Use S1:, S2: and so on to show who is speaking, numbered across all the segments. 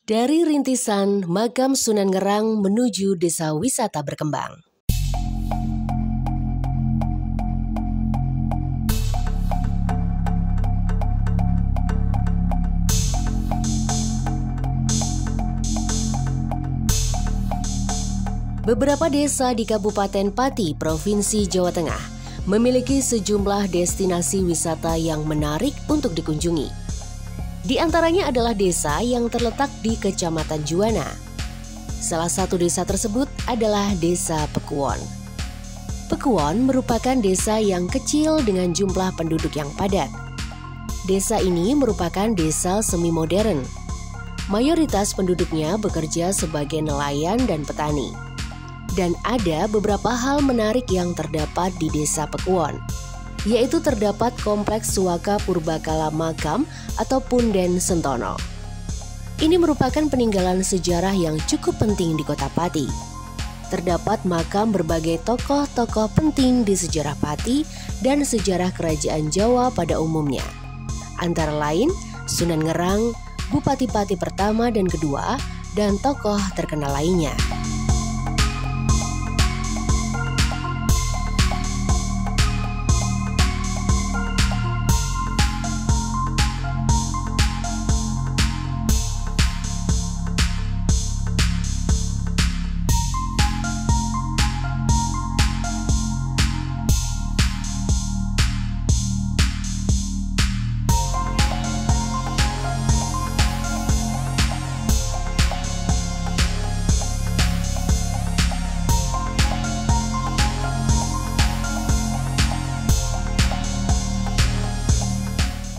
S1: Dari rintisan Makam Sunan Ngerang menuju desa wisata berkembang. Beberapa desa di Kabupaten Pati, Provinsi Jawa Tengah, memiliki sejumlah destinasi wisata yang menarik untuk dikunjungi. Di antaranya adalah desa yang terletak di Kecamatan Juwana. Salah satu desa tersebut adalah Desa Pekuwon. Pekuwon merupakan desa yang kecil dengan jumlah penduduk yang padat. Desa ini merupakan desa semi-modern. Mayoritas penduduknya bekerja sebagai nelayan dan petani. Dan ada beberapa hal menarik yang terdapat di Desa Pekuwon, yaitu terdapat kompleks Suaka Purbakala Makam atau Punden Sentono. Ini merupakan peninggalan sejarah yang cukup penting di Kota Pati. Terdapat makam berbagai tokoh-tokoh penting di sejarah Pati dan sejarah kerajaan Jawa pada umumnya. Antara lain Sunan Ngerang, Bupati Pati pertama dan kedua, dan tokoh terkenal lainnya.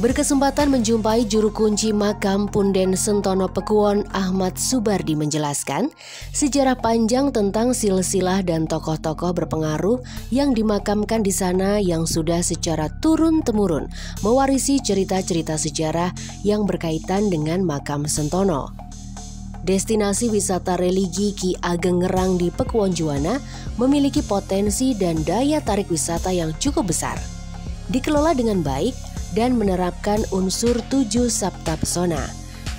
S1: Berkesempatan menjumpai juru kunci makam Punden Sentono Pekuwon, Ahmad Subardi menjelaskan sejarah panjang tentang silsilah dan tokoh-tokoh berpengaruh yang dimakamkan di sana yang sudah secara turun-temurun mewarisi cerita-cerita sejarah yang berkaitan dengan makam Sentono. Destinasi wisata religi Ki Ageng Ngerang di Pekuwon Juwana memiliki potensi dan daya tarik wisata yang cukup besar. Dikelola dengan baik dan menerapkan unsur 7 sabta pesona,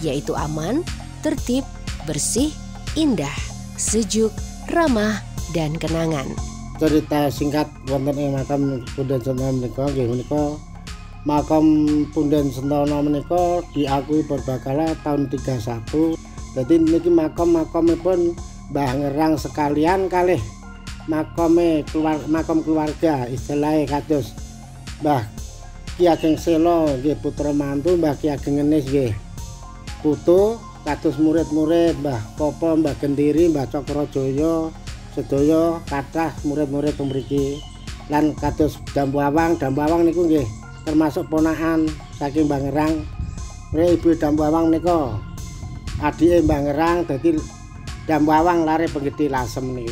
S1: yaitu aman, tertib, bersih, indah, sejuk, ramah, dan kenangan.
S2: Cerita singkat wonten ing makam Punden Sentono menika nggih menika makam Punden Sentono menika diakui Purbakala tahun 31. Dadi niki makam-makamipun Mbah Ngerang sekalian kalih makam keluarga istilahnya kados Mbah Ki Ageng Selo nggih putra mantu, Mbah Ki Ageng Ngenis nggih putu, kados murid-murid Mbah Popo, Mbah Gendiri, Mbah Cokrojoyo sedaya kathah murid-murid mriki. Lan kados Dampu Awang niku nggih termasuk ponakan saking Mbah Ngerang. Ibu Dampu Awang nika adike Mbah Ngerang, dadi Dampu Awang lare Penggede Lasem niku.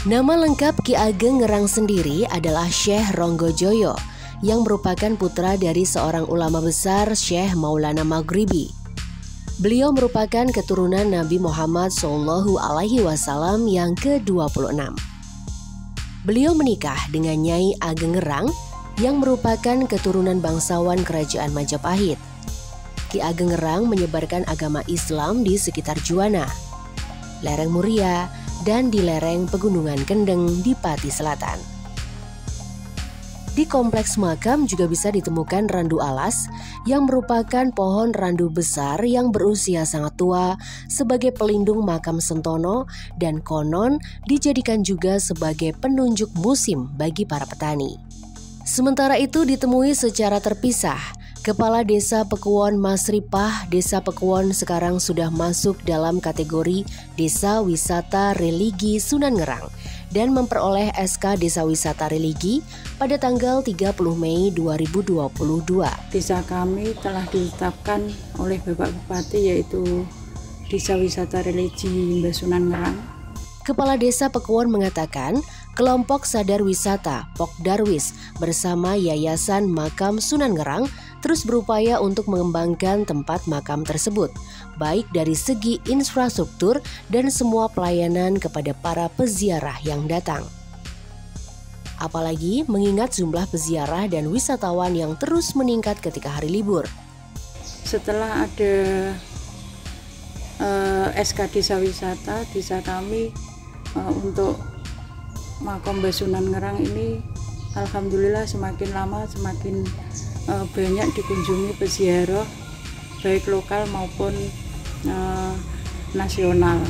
S1: Nama lengkap Ki Ageng Ngerang sendiri adalah Syekh Ronggojoyo, yang merupakan putra dari seorang ulama besar, Syekh Maulana Maghribi. Beliau merupakan keturunan Nabi Muhammad SAW yang ke-26. Beliau menikah dengan Nyai Ageng Ngerang yang merupakan keturunan bangsawan Kerajaan Majapahit. Ki Ageng Ngerang menyebarkan agama Islam di sekitar Juwana, lereng Muria, dan di lereng Pegunungan Kendeng di Pati Selatan. Di kompleks makam juga bisa ditemukan randu alas yang merupakan pohon randu besar yang berusia sangat tua sebagai pelindung makam Sentono dan konon dijadikan juga sebagai penunjuk musim bagi para petani. Sementara itu ditemui secara terpisah, Kepala Desa Pekuwon Masripah, Desa Pekuwon sekarang sudah masuk dalam kategori Desa Wisata Religi Sunan Ngerang dan memperoleh SK Desa Wisata Religi pada tanggal 30 Mei 2022.
S3: Desa kami telah ditetapkan oleh Bapak Bupati yaitu Desa Wisata Religi Mbah Sunan Ngerang.
S1: Kepala Desa Pekuwon mengatakan, kelompok sadar wisata Pokdarwis bersama Yayasan Makam Sunan Ngerang terus berupaya untuk mengembangkan tempat makam tersebut, baik dari segi infrastruktur dan semua pelayanan kepada para peziarah yang datang. Apalagi mengingat jumlah peziarah dan wisatawan yang terus meningkat ketika hari libur.
S3: Setelah ada SK Desa Wisata desa kami untuk makam Mbah Sunan Ngerang ini alhamdulillah semakin lama semakin banyak dikunjungi peziarah baik lokal maupun nasional.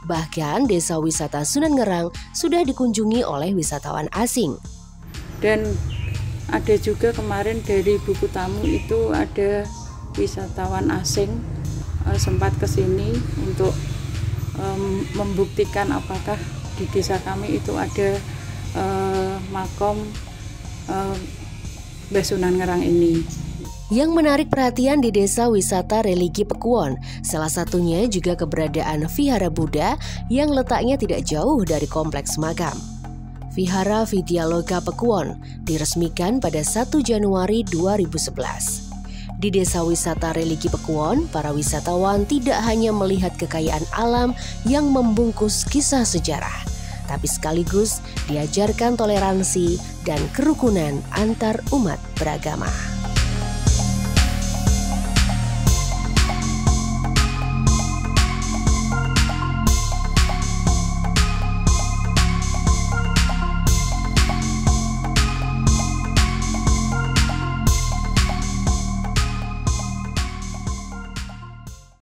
S1: Bahkan desa wisata Sunan Ngerang sudah dikunjungi oleh wisatawan asing.
S3: Dan ada juga kemarin dari buku tamu itu ada wisatawan asing sempat ke sini untuk membuktikan apakah di desa kami itu ada makam Mbah Sunan Ngerang ini.
S1: Yang menarik perhatian di desa wisata religi Pekuwon, salah satunya juga keberadaan Vihara Buddha yang letaknya tidak jauh dari kompleks makam. Vihara Vidyaloka Pekuwon diresmikan pada 1 Januari 2011. Di desa wisata religi Pekuwon, para wisatawan tidak hanya melihat kekayaan alam yang membungkus kisah sejarah, tapi sekaligus diajarkan toleransi dan kerukunan antar umat beragama.